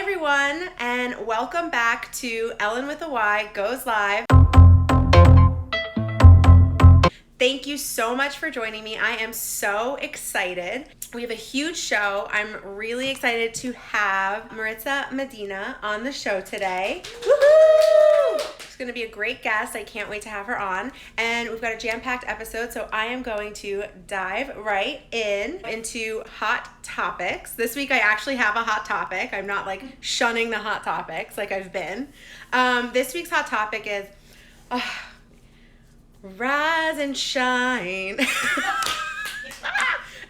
everyone, and welcome back to ELLYNWITHAY Goes Live. Thank you so much for joining me. I am so excited. We have a huge show. I'm really excited to have Maritza Medina on the show today. Woohoo! She's going to be a great guest. I can't wait to have her on. And we've got a jam-packed episode, so I am going to dive right into hot topics. This week I actually have a hot topic. I'm not like shunning the hot topics like I've been. This week's hot topic is... rise and shine.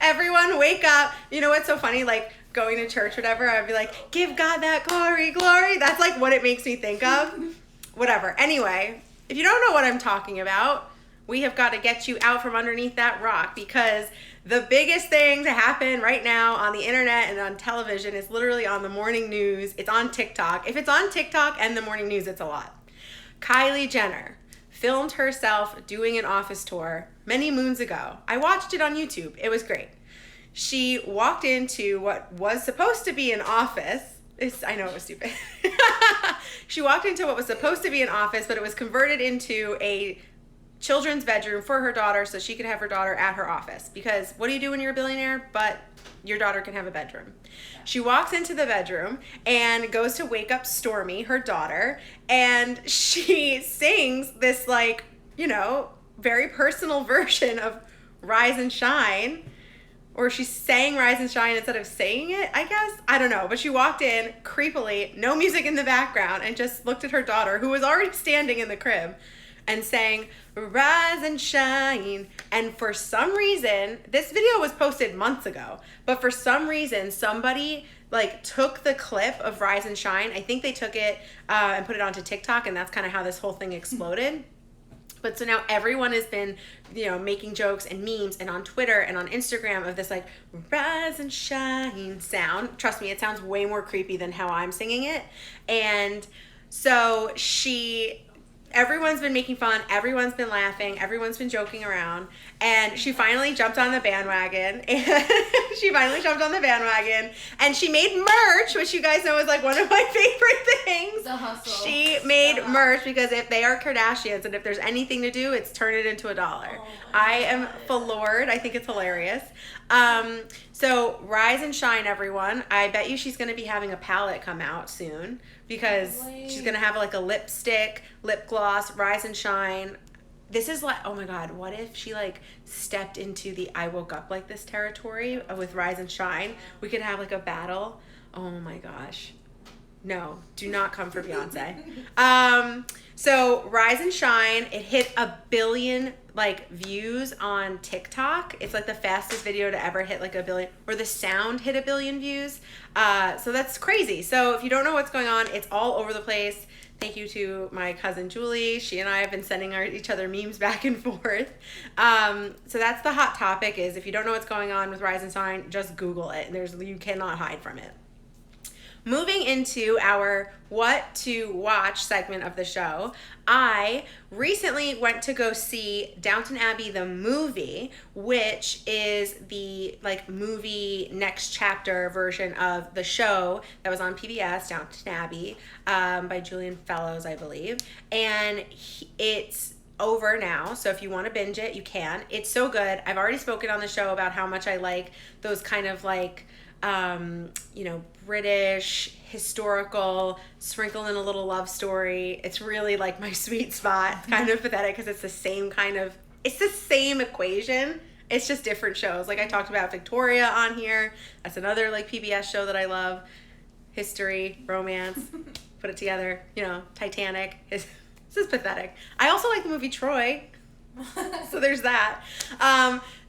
Everyone wake up. You know what's so funny? Like going to church, whatever, I'd be like, give God that glory, glory. That's like what it makes me think of. Whatever. Anyway, if you don't know what I'm talking about, we have got to get you out from underneath that rock, because the biggest thing to happen right now on the internet and on television is literally on the morning news. It's on TikTok. If it's on TikTok and the morning news, it's a lot. Kylie Jenner filmed herself doing an office tour many moons ago. I watched it on YouTube. It was great. She walked into what was supposed to be an office. I know it was stupid. She walked into what was supposed to be an office, but it was converted into a children's bedroom for her daughter so she could have her daughter at her office. Because what do you do when you're a billionaire? But your daughter can have a bedroom. She walks into the bedroom and goes to wake up Stormy, her daughter, and she sings this, like, you know, very personal version of Rise and Shine. Or she sang Rise and Shine instead of saying it, I guess. I don't know. But she walked in creepily, no music in the background, and just looked at her daughter, who was already standing in the crib, and sang Rise and Shine. And for some reason, this video was posted months ago, but for some reason somebody like took the clip of Rise and Shine. I think they took it and put it onto TikTok, and that's kind of how this whole thing exploded. But so now everyone has been, you know, making jokes and memes and on Twitter and on Instagram of this like Rise and Shine sound. Trust me, it sounds way more creepy than how I'm singing it. And so everyone's been making fun, everyone's been laughing, everyone's been joking around, and she finally jumped on the bandwagon, and she made merch, which you guys know is like one of my favorite things. The hustle. She made merch because if they are Kardashians and if there's anything to do, it's turn it into $1. Oh, I am floored. I think it's hilarious. So Rise and Shine, everyone. I bet you she's going to be having a palette come out soon, because she's going to have like a lipstick, lip gloss, Rise and Shine. This is like, oh my God, what if she like stepped into the I woke up like this territory with Rise and Shine? We could have like a battle. Oh my gosh. No, do not come for Beyonce. So Rise and Shine, it hit 1 billion like views on TikTok. It's like the fastest video to ever hit like 1 billion, or the sound hit 1 billion views. So that's crazy. So if you don't know what's going on, it's all over the place. Thank you to my cousin Julie. She and I have been sending each other memes back and forth. So that's the hot topic, is if you don't know what's going on with Rise and Shine, just Google it. You cannot hide from it. Moving into our what to watch segment of the show, I recently went to go see Downton Abbey the movie, which is the like movie next chapter version of the show that was on PBS, Downton Abbey, by Julian Fellows, I believe. And it's over now, so if you want to binge it, you can. It's so good. I've already spoken on the show about how much I like those kind of like you know, British, historical, sprinkle in a little love story. It's really like my sweet spot. It's kind of pathetic because it's the same equation. It's just different shows. Like I talked about Victoria on here. That's another like PBS show that I love. History, romance, put it together, you know, Titanic. This is pathetic. I also like the movie Troy. So there's that.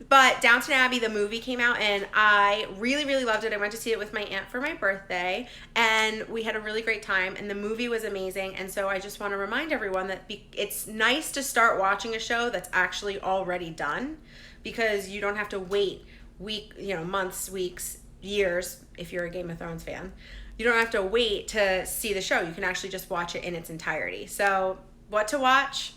But Downton Abbey, the movie, came out, and I really, really loved it. I went to see it with my aunt for my birthday, and we had a really great time, and the movie was amazing. And so I just want to remind everyone that it's nice to start watching a show that's actually already done, because you don't have to wait months, weeks, years, if you're a Game of Thrones fan. You don't have to wait to see the show. You can actually just watch it in its entirety. So what to watch?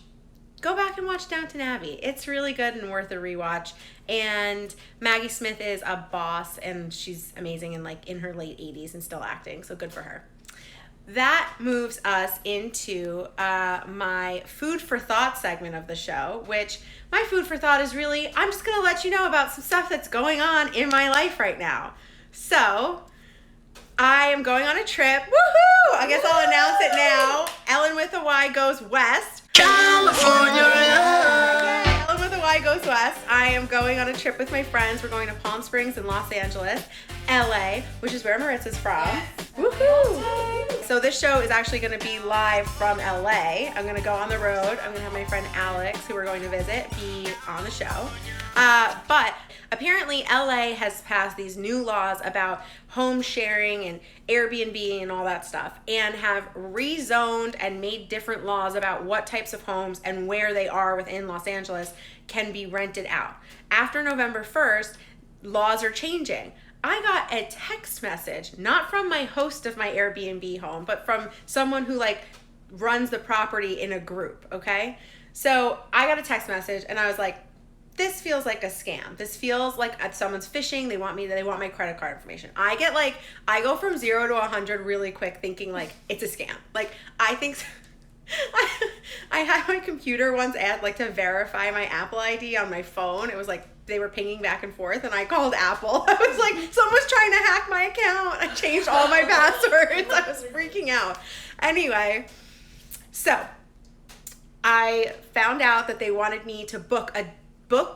Go back and watch Downton Abbey. It's really good and worth a rewatch. And Maggie Smith is a boss, and she's amazing and like in her late 80s and still acting, so good for her. that moves us into my food for thought segment of the show, which my food for thought is really, I'm just going to let you know about some stuff that's going on in my life right now. So I am going on a trip. Woohoo! I guess I'll announce it now. Ellyn with a Y goes west. California. Yay, Ellyn with a Y goes west. I am going on a trip with my friends. We're going to Palm Springs and Los Angeles, LA, which is where Maritza's from. Woohoo! So this show is actually going to be live from LA. I'm going to go on the road. I'm going to have my friend Alex, who we're going to visit, be on the show. But apparently LA has passed these new laws about home sharing and Airbnb and all that stuff, and have rezoned and made different laws about what types of homes and where they are within Los Angeles can be rented out. After November 1st, laws are changing. I got a text message, not from my host of my Airbnb home, but from someone who like runs the property in a group, okay? So I got a text message and I was like, this feels like a scam. This feels like someone's phishing. They want my credit card information. I go from 0 to 100 really quick thinking like it's a scam. Like I think I had my computer once to verify my Apple ID on my phone. It was like they were pinging back and forth and I called Apple. I was like, someone's trying to hack my account. I changed all my passwords. I was freaking out. Anyway, so I found out that they wanted me to book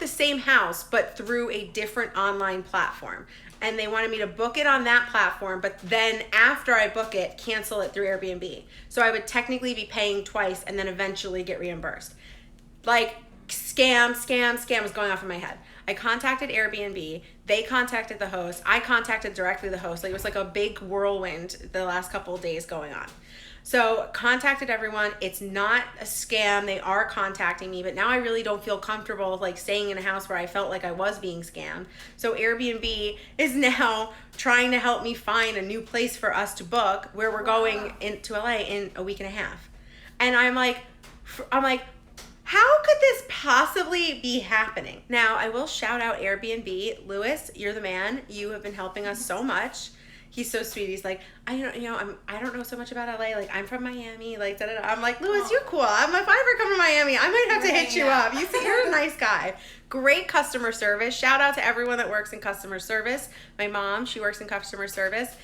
the same house but through a different online platform. And they wanted me to book it on that platform, but then after I book it, cancel it through Airbnb. So I would technically be paying twice and then eventually get reimbursed. Like scam was going off in my head. I contacted Airbnb. They contacted the host. I contacted directly the host. Like it was like a big whirlwind the last couple of days going on. So contacted everyone. It's not a scam. They are contacting me, but now I really don't feel comfortable like staying in a house where I felt like I was being scammed. So Airbnb is now trying to help me find a new place for us to book where we're going into LA in a week and a half. And I'm like, how could this possibly be happening? Now, I will shout out Airbnb. Lewis, you're the man. You have been helping us so much. He's so sweet. He's like, I don't know so much about LA. Like, I'm from Miami. Like, da da da. I'm like, Lewis, you're cool. If I ever come to Miami, I might have to hit you up. You see, you're a nice guy. Great customer service. Shout out to everyone that works in customer service. My mom, she works in customer service.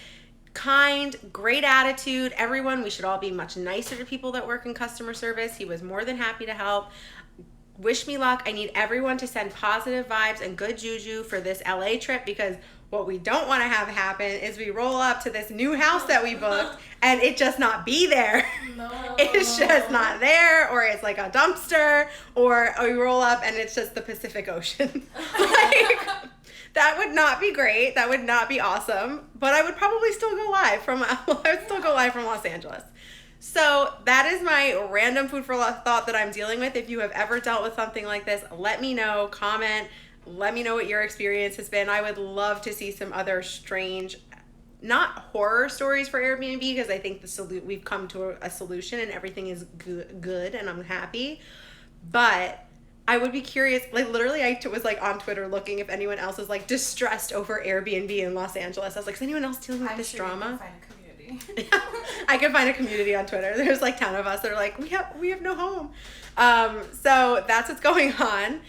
Kind, great attitude. Everyone, we should all be much nicer to people that work in customer service. He was more than happy to help. Wish me luck. I need everyone to send positive vibes and good juju for this LA trip, because what we don't want to have happen is we roll up to this new house that we booked and it just not be there. No. It's just not there, or it's like a dumpster, or we roll up and it's just the Pacific Ocean. That would not be great. That would not be awesome. But I would probably still go live from Los Angeles. So that is my random food for thought that I'm dealing with. If you have ever dealt with something like this, let me know, comment. Let me know what your experience has been. I would love to see some other strange, not horror stories for Airbnb, because I think we've come to a solution and everything is good and I'm happy. But I would be curious, like literally I was like on Twitter looking if anyone else is like distressed over Airbnb in Los Angeles. I was like, is anyone else dealing with this drama? Find a community. I can find a community on Twitter. There's like 10 of us that are like, we have no home. So that's what's going on.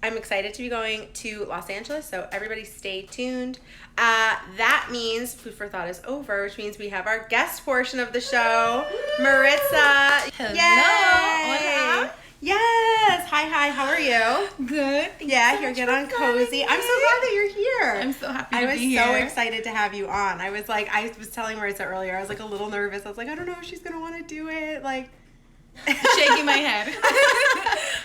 I'm excited to be going to Los Angeles, so everybody stay tuned. That means Food for Thought is over, which means we have our guest portion of the show, Maritza. Hello. Yay. Hola. Yes. Hi. How are you? Good. Yeah, you're good on cozy. I'm so glad that you're here. I'm so happy to be here. I was so excited to have you on. I was telling Maritza earlier, I was like a little nervous. I was like, I don't know if she's going to want to do it. Like, shaking my head.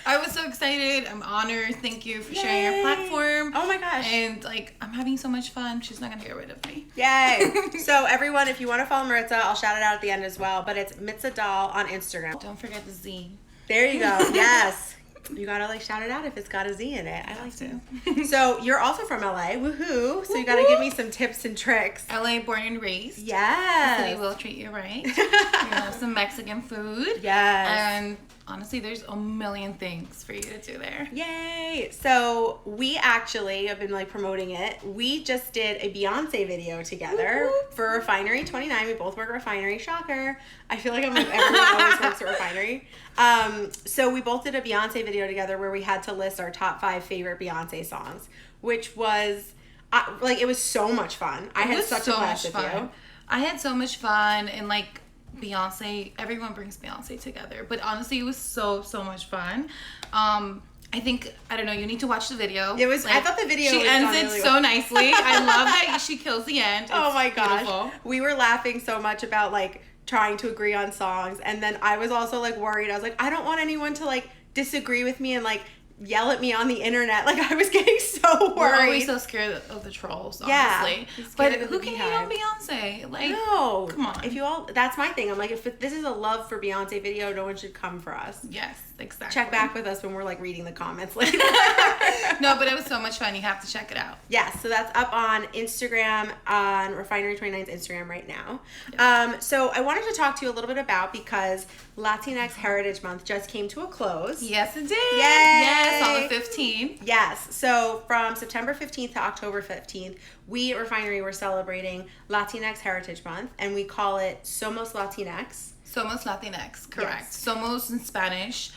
I was so excited. I'm honored. Thank you for sharing your platform. Oh my gosh. And I'm having so much fun. She's not gonna get rid of me. Yay. So everyone, if you want to follow Maritza, I'll shout it out at the end as well, but it's Mitza Doll on Instagram. Don't forget the Z. There you go. Yes. You gotta shout it out if it's got a Z in it. I like to. So you're also from LA. Woohoo. So you gotta give me some tips and tricks. LA born and raised. Yes. The city will treat you right. You have some Mexican food. Yes. And honestly, there's a million things for you to do there. Yay! So we actually have been like promoting it. We just did a Beyonce video together for Refinery 29. We both work at Refinery. Shocker. I feel like everyone always works at Refinery. So we both did a Beyonce video together where we had to list our top 5 favorite Beyonce songs, which was like, it was so much fun. I had such a blast with you. I had so much fun, and like Beyonce, everyone brings Beyonce together, but honestly, it was so much fun. I think, I don't know, you need to watch the video. It was, like, I thought the video she was ends it really so well. nicely. I love that she kills the end. It's oh my gosh. beautiful. We were laughing so much about like trying to agree on songs, and then I was also like worried. I was like, I don't want anyone to like disagree with me and like yell at me on the internet. Like, I was getting so worried. We're always so scared of the trolls, honestly. Yeah, but who can hate on Beyonce? Like, no, come on. If you all, that's my thing. I'm like, if this is a love for Beyonce video, no one should come for us. Yes, exactly. Check back with us when we're like reading the comments later. No, but it was so much fun. You have to check it out. Yes, so that's up on Instagram, on Refinery 29's Instagram right now. Yep. So I wanted to talk to you a little bit about, because Latinx Heritage Month just came to a close. Yes, it did. Yay! Yes, on the 15th. Yes, so from September 15th to October 15th, we at Refinery were celebrating Latinx Heritage Month, and we call it Somos Latinx. Somos Latinx, correct. Yes. Somos in Spanish.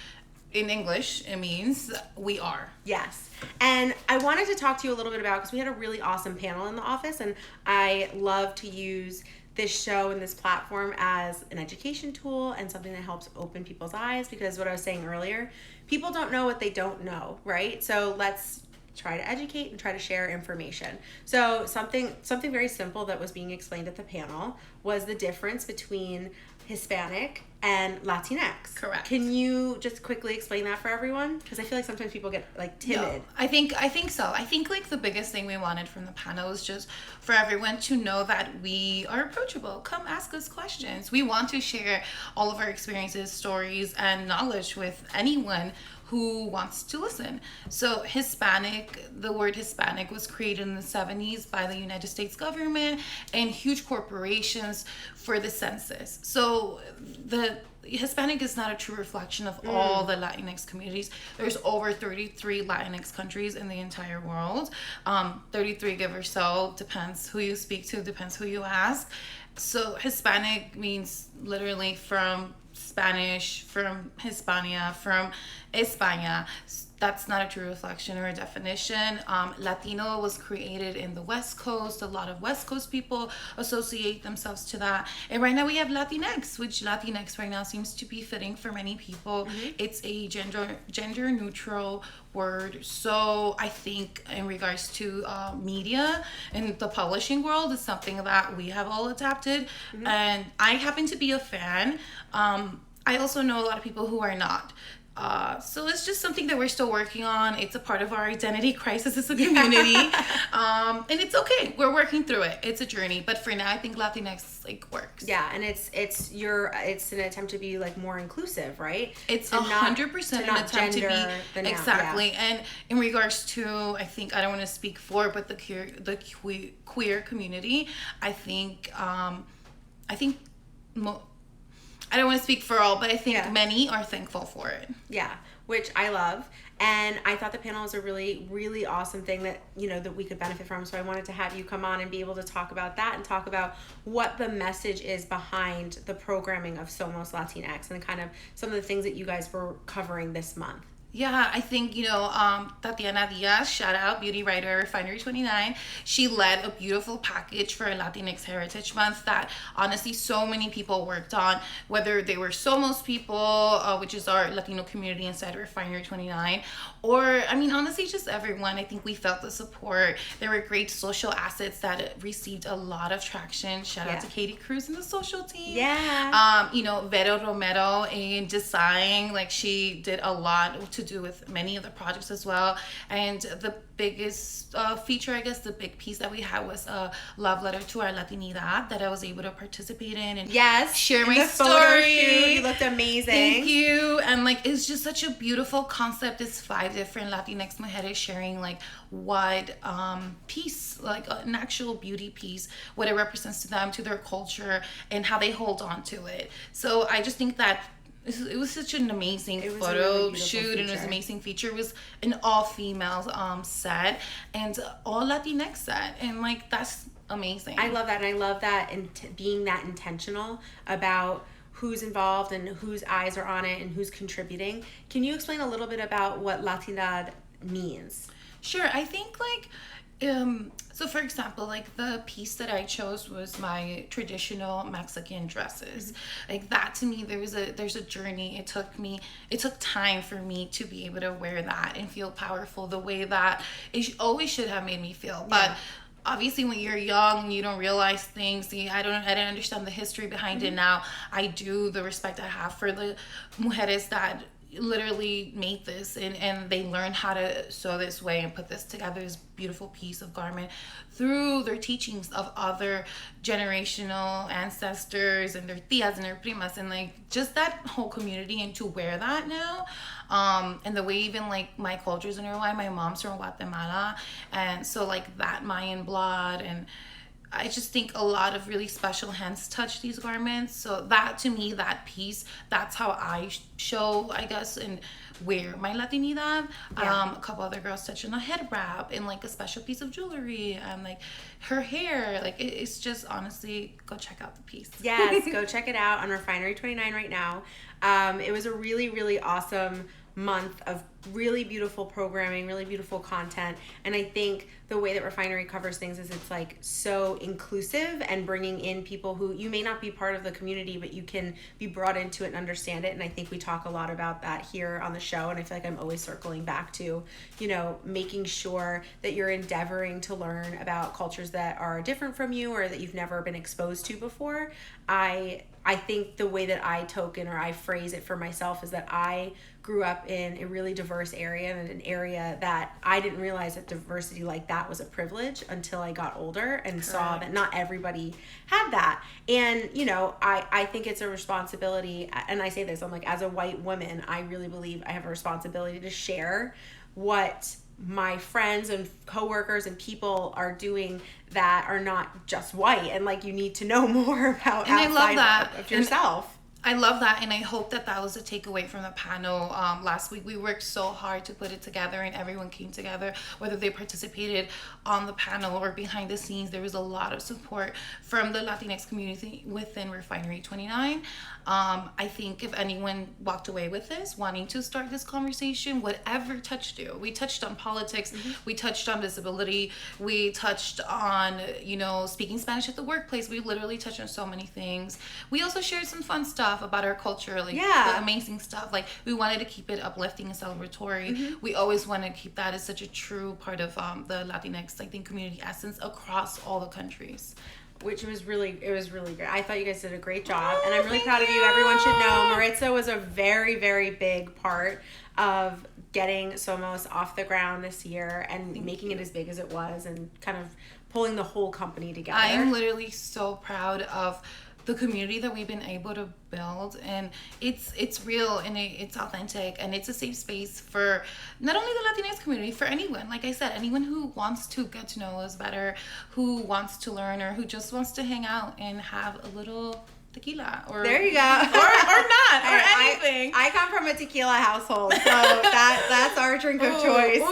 In English, it means we are. Yes. And I wanted to talk to you a little bit about, because we had a really awesome panel in the office, and I love to use this show and this platform as an education tool and something that helps open people's eyes, because what I was saying earlier, people don't know what they don't know, right? So let's try to educate and try to share information. So something very simple that was being explained at the panel was the difference between Hispanic and Latinx. Correct. Can you just quickly explain that for everyone? Because I feel like sometimes people get like timid. No, I think so. I think like the biggest thing we wanted from the panel was just for everyone to know that we are approachable. Come ask us questions. We want to share all of our experiences, stories, and knowledge with anyone who wants to listen. So Hispanic, the word Hispanic was created in the 70s by the United States government and huge corporations for the census. So the Hispanic is not a true reflection of all the Latinx communities. There's over 33 Latinx countries in the entire world. 33, give or so, depends who you speak to, depends who you ask. So Hispanic means literally from Spanish, from Hispania, from España. That's not a true reflection or a definition. Latino was created in the West Coast. A lot of West Coast people associate themselves to that. And right now we have Latinx, which Latinx right now seems to be fitting for many people. It's a gender neutral word. So I think in regards to media and the publishing world is something that we have all adapted. And I happen to be a fan. I also know a lot of people who are not. So it's just something that we're still working on. It's a part of our identity crisis as a community. And it's okay. We're working through it. It's a journey. But for now, I think Latinx like works. Yeah, and it's an attempt to be like more inclusive, right? It's 100% an attempt to be exactly. And in regards to, I think I don't want to speak for, but the queer community, I think I don't want to speak for all, but I think many are thankful for it. Yeah, which I love. And I thought the panel was a really, really awesome thing that, that we could benefit from. So I wanted to have you come on and be able to talk about that and talk about what the message is behind the programming of Somos Latinx and kind of some of the things that you guys were covering this month. Yeah, I think, Tatiana Diaz, shout out, beauty writer, Refinery 29. She led a beautiful package for Latinx Heritage Month that honestly so many people worked on, whether they were Somos people, which is our Latino community inside Refinery 29, or, honestly, just everyone. I think we felt the support. There were great social assets that received a lot of traction. Shout out to Katie Cruz and the social team. Yeah. Vero Romero in design, like she did a lot to do with many of the projects as well. And the biggest feature, I guess, the big piece that we had was a love letter to our Latinidad that I was able to participate in and share my story. You looked amazing. Thank you. And it's just such a beautiful concept. It's 5 different Latinx mujeres sharing what piece, an actual beauty piece, what it represents to them, to their culture, and how they hold on to it. So I just think that it was such an amazing It was a photo really beautiful shoot, and it was an feature. amazing feature. It was an all-female set and all Latinx set, and like that's amazing. I love that, and I love that being that intentional about who's involved and whose eyes are on it and who's contributing. Can you explain a little bit about what Latinidad means? Sure. I think like so for example, like the piece that I chose was my traditional Mexican dresses. Like that to me, there's a journey. It took time for me to be able to wear that and feel powerful the way that it always should have made me feel. But obviously when you're young, you don't realize things. I didn't understand the history behind it. Now I do. The respect I have for the mujeres that literally made this, and they learned how to sew this way and put this together, this beautiful piece of garment, through their teachings of other generational ancestors and their tias and their primas, and like just that whole community, and to wear that now, and the way even like my culture's in Uruguay, my mom's from Guatemala, and so like that Mayan blood, and I just think a lot of really special hands touch these garments. So that, to me, that piece, that's how I show, I guess, and wear my Latinidad. A couple other girls touch on a head wrap and like a special piece of jewelry and like her hair. Like it's just, honestly, go check out the piece. Yes, go check it out on Refinery 29 right now. It was a really, really awesome month of really beautiful programming, really beautiful content, and I think the way that Refinery covers things is it's like so inclusive and bringing in people who you may not be part of the community, but you can be brought into it and understand it. And I think we talk a lot about that here on the show, and I feel like I'm always circling back to, you know, making sure that you're endeavoring to learn about cultures that are different from you or that you've never been exposed to before. I think the way that I token or I phrase it for myself is that I grew up in a really diverse area, and an area that I didn't realize that diversity like that was a privilege until I got older and saw that not everybody had that. And, you know, I think it's a responsibility, and I say this, I'm like, as a white woman, I really believe I have a responsibility to share what my friends and coworkers and people are doing that are not just white, and like you need to know more about and outside I love that. Of yourself. I love that, and I hope that that was a takeaway from the panel last week. We worked so hard to put it together, and everyone came together, whether they participated on the panel or behind the scenes. There was a lot of support from the Latinx community within Refinery 29. I think if anyone walked away with this, wanting to start this conversation, whatever touched you. We touched on politics, we touched on disability, we touched on, you know, speaking Spanish at the workplace. We literally touched on so many things. We also shared some fun stuff about our culture, like the amazing stuff. Like we wanted to keep it uplifting and celebratory. We always want to keep that as such a true part of the Latinx, I think, community essence across all the countries. Which was really, it was really great. I thought you guys did a great job, and I'm really proud of you. Everyone should know Maritza was a very, very big part of getting Somos off the ground this year and making it as big as it was, and kind of pulling the whole company together. I am literally so proud of the community that we've been able to build, and it's real, and it's authentic, and it's a safe space for not only the Latinx community, for anyone, like I said, anyone who wants to get to know us better, who wants to learn, or who just wants to hang out and have a little tequila, or there you go, or not, or anything. I come from a tequila household, so that's our drink of choice.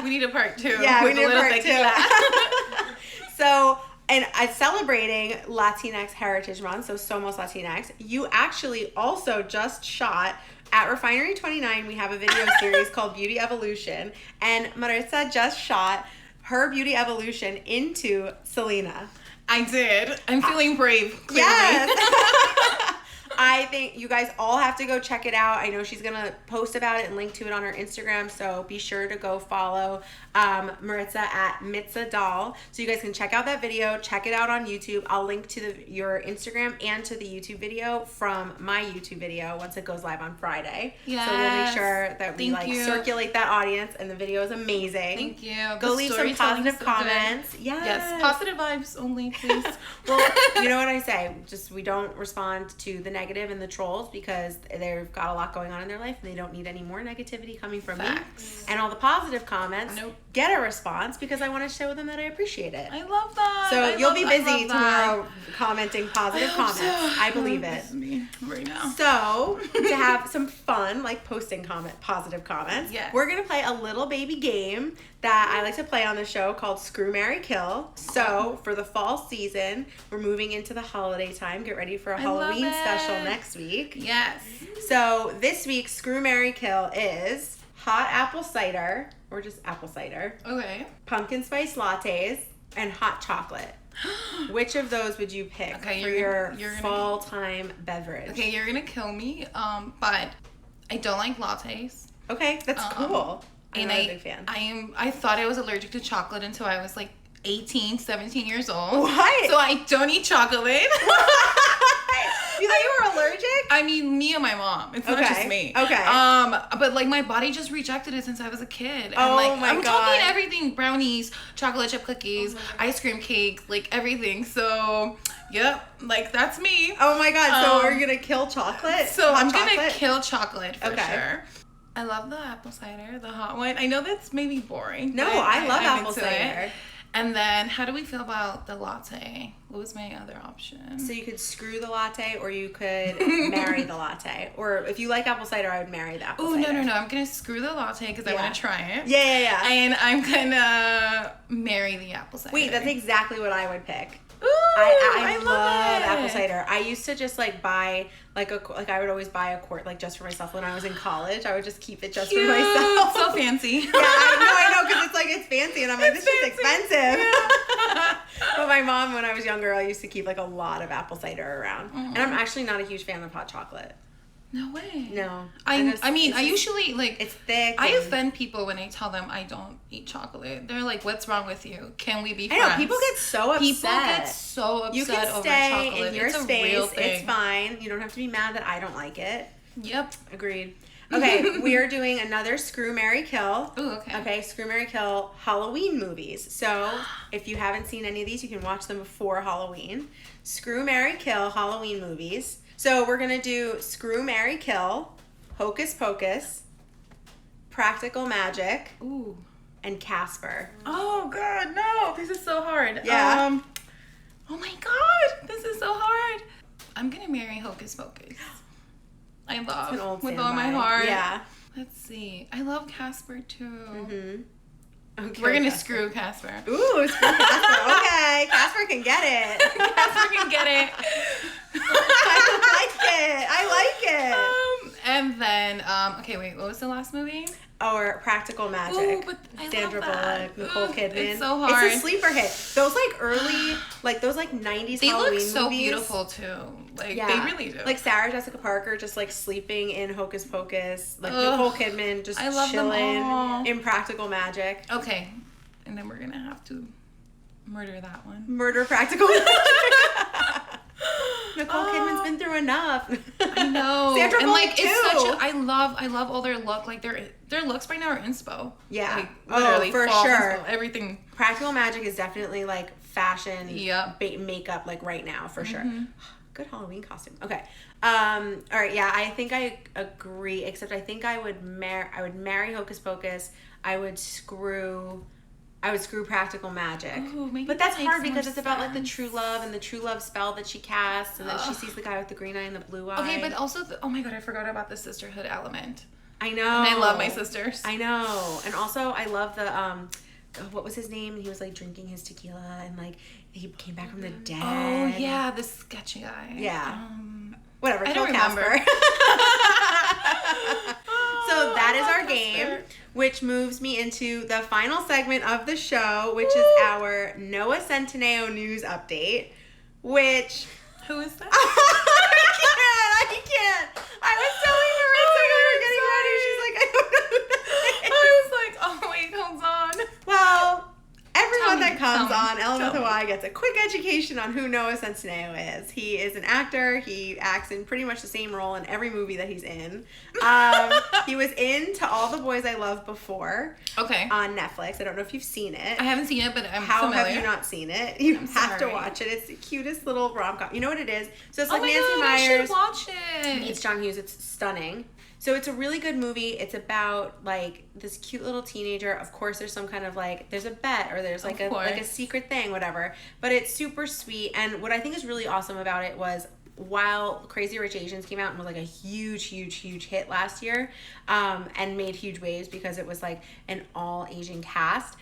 We need a part two. Yeah, we need a part tequila. two. So, and celebrating Latinx Heritage Month, so Somos Latinx, you actually also just shot at Refinery 29. We have a video series called Beauty Evolution, and Maritza just shot her Beauty Evolution into Selena. I did. I'm feeling brave, clearly. Yes. I think you guys all have to go check it out. I know she's going to post about it and link to it on her Instagram, so be sure to go follow Maritza at Mitza Doll, so you guys can check out that video, check it out on YouTube. I'll link to your Instagram and to the YouTube video from my YouTube video once it goes live on Friday. Yes. So we'll make sure that we circulate that audience, and the video is amazing. Thank you. Go leave some positive comments. Yes, positive vibes only, please. Well, you know what I say, just we don't respond to the negative and the trolls, because they've got a lot going on in their life and they don't need any more negativity coming from me. And all the positive comments, get a response because I want to show them that I appreciate it. I love that. So you'll be busy tomorrow commenting positive comments. So. I believe it. This is me right now. So to have some fun, like posting positive comments, yes. we're gonna play a little baby game that I like to play on the show called Screw, Marry, Kill. So for the fall season, we're moving into the holiday time. Get ready for a Halloween special next week. Yes. So this week's Screw, Marry, Kill is hot apple cider, or just apple cider. Okay. Pumpkin spice lattes, and hot chocolate. Which of those would you pick for your fall time beverage? Okay, you're gonna kill me. But I don't like lattes. Okay, that's cool. I'm not a big fan. I thought I was allergic to chocolate until I was like 18, 17 years old. What? So I don't eat chocolate. You thought you were allergic? I mean, me and my mom. It's not just me. Okay. But like my body just rejected it since I was a kid. And Oh like, my I'm God. talking everything: brownies, chocolate chip cookies, ice cream cake, like everything. So, yep, like that's me. Oh my God! So are you gonna kill chocolate? So Hot I'm gonna chocolate? kill chocolate for Okay. sure. I love the apple cider, the hot one. I know that's maybe boring. No, but I love I'm apple into cider. it. And then, how do we feel about the latte? What was my other option? So you could screw the latte, or you could marry the latte. Or if you like apple cider, I would marry the apple cider. No. I'm gonna screw the latte because I want to try it. Yeah. And I'm gonna marry the apple cider. Wait, that's exactly what I would pick. Ooh, I love it. apple cider. I used to just like buy I would always buy a quart like just for myself when I was in college. I would just keep it just Cute. for myself. So fancy. Yeah, I know, because it's fancy, and I'm like, this is expensive. Yeah. But my mom, when I was younger, I used to keep like a lot of apple cider around, and I'm actually not a huge fan of hot chocolate. No way. No, I usually like it's thick. I offend people when I tell them I don't eat chocolate. They're like, "What's wrong with you? Can we be friends?" I know people get so upset. People get so upset You can over stay chocolate. in your it's a space. real thing. It's fine. You don't have to be mad that I don't like it. Yep. Agreed. Okay, we are doing another Screw, Marry, Kill. Ooh, okay. Okay, Screw, Marry, Kill Halloween movies. So if you haven't seen any of these, you can watch them before Halloween. Screw, Marry, Kill Halloween movies. So we're gonna do Screw, Marry, Kill, Hocus Pocus, Practical Magic, Ooh. and Casper. Oh God, no! This is so hard. Yeah. Oh my God, this is so hard. I'm gonna marry Hocus Pocus. I love It's an old with all my standby. heart. Yeah. Let's see. I love Casper too. Mm-hmm. Okay, We're gonna Casper. screw Casper. Ooh, screw Casper. Okay, Casper can get it. Casper can get it. I like it. And then, okay, wait, what was the last movie? Or Practical Magic. Ooh, but I Sandra love that. Bullock, Nicole Ooh, Kidman. it's so hard. It's a sleeper hit. Those like early, like those like 90s They Halloween look so movies. beautiful too. Like Yeah. they really do. Like Sarah Jessica Parker just like sleeping in Hocus Pocus. Like Ugh. Nicole Kidman just I love them chilling all. in Practical Magic. Okay, and then we're gonna have to murder that one. Murder Practical Magic. Nicole Kidman's been through enough. I know. Sandra and Bullock like too. it's such a, I love all their look. Like their looks right now are inspo. Yeah. Like, Oh, literally for fall sure. inspo, everything. Practical Magic is definitely like fashion Yep. makeup like right now for sure. Mm-hmm. Good Halloween costume. Okay. All right, yeah, I think I agree, except I think I would marry Hocus Pocus. I would screw Practical Magic. Ooh, maybe but that's that hard makes because more it's about like the sense. true love and the true love spell that she casts, and then she sees the guy with the green eye and the blue eye. Okay, but also, oh my God, I forgot about the sisterhood element. I know. And I love my sisters. I know. And also I love the what was his name? He was like drinking his tequila and like he came back from the dead. Oh yeah, the sketchy guy. Yeah. Whatever. I Kill don't remember. Casper. So that is I our love game, Casper. which moves me into the final segment of the show, which is our Noah Centineo news update, which Who is that? I can't. I was telling Maritza we were getting ready. She's like, I don't know who that is. I was like, oh wait, hold on. Well, everyone that comes tell on me, Ellen with tell a me. Y gets a quick education on who Noah Centineo is. He is an actor. He acts in pretty much the same role in every movie that he's in. He was in To All the Boys I Loved Before Okay. on Netflix. I don't know if you've seen it. I haven't seen it, but I'm How familiar. have you not seen it? You I'm have to sorry. watch it. It's the cutest little rom-com. You know what it is? So it's Oh like my Nancy God, I Meyers should watch it. meets John Hughes. It's stunning. So it's a really good movie. It's about like this cute little teenager. Of course, there's some kind of like there's a bet or there's like a secret thing, whatever. But it's super sweet. And what I think is really awesome about it was while Crazy Rich Asians came out and was like a huge hit last year, and made huge waves because it was like an all Asian cast.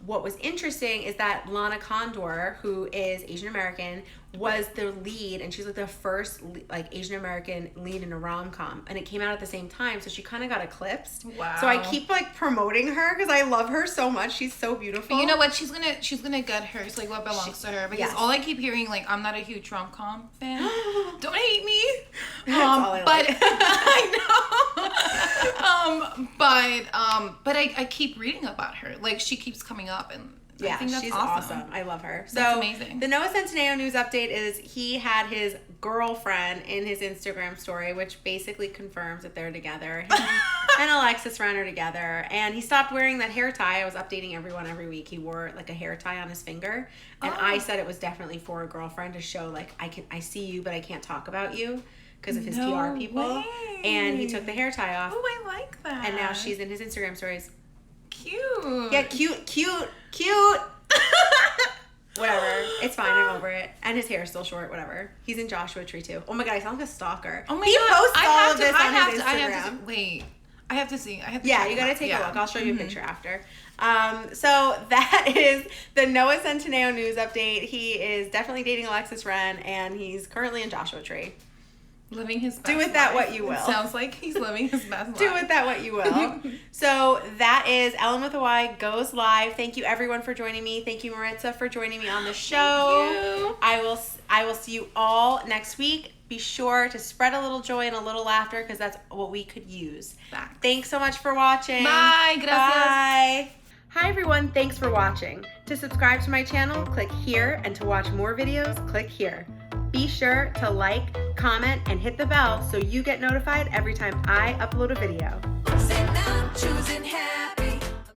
What was interesting is that Lana Condor, who is Asian American, was the lead, and she's like the first like Asian American lead in a rom-com, and it came out at the same time, so she kind of got eclipsed. Wow. So I keep like promoting her because I love her so much. She's so beautiful. But you know what? She's gonna get hers, like what belongs to her, because all I keep hearing, like, I'm not a huge rom-com fan. Don't hate me. That's all I like. I know. But I keep reading about her. Like, she keeps coming up, and I think that's she's awesome. I love her. So that's amazing. The Noah Centineo news update is he had his girlfriend in his Instagram story, which basically confirms that they're together. Him and Alexis Ren are together, and he stopped wearing that hair tie. I was updating everyone every week. He wore like a hair tie on his finger, and I said it was definitely for a girlfriend to show like I see you, but I can't talk about you because of his PR people. Way. And he took the hair tie off. Oh, I like that. And now she's in his Instagram stories. Cute. Yeah, cute. Whatever. It's fine. I'm over it. And his hair is still short. Whatever. He's in Joshua Tree too. Oh my god, I sound like a stalker. Oh my he god. posts all of this on his Instagram. Wait. I have to see. Yeah, you gotta take a look. I'll show you a picture after. So that is the Noah Centineo news update. He is definitely dating Alexis Ren, and he's currently in Joshua Tree. Living his best Do with that what you will. It sounds like he's living his best life. Do with that what you will. So that is Ellyn with a Y goes live. Thank you everyone for joining me. Thank you, Maritza, for joining me on the show. Thank you. I will see you all next week. Be sure to spread a little joy and a little laughter because that's what we could use. Thanks so much for watching. Bye. Gracias. Bye. Hi everyone, thanks for watching. To subscribe to my channel, click here, and to watch more videos, click here. Be sure to like, comment, and hit the bell so you get notified every time I upload a video. Sitting out, choosing happy.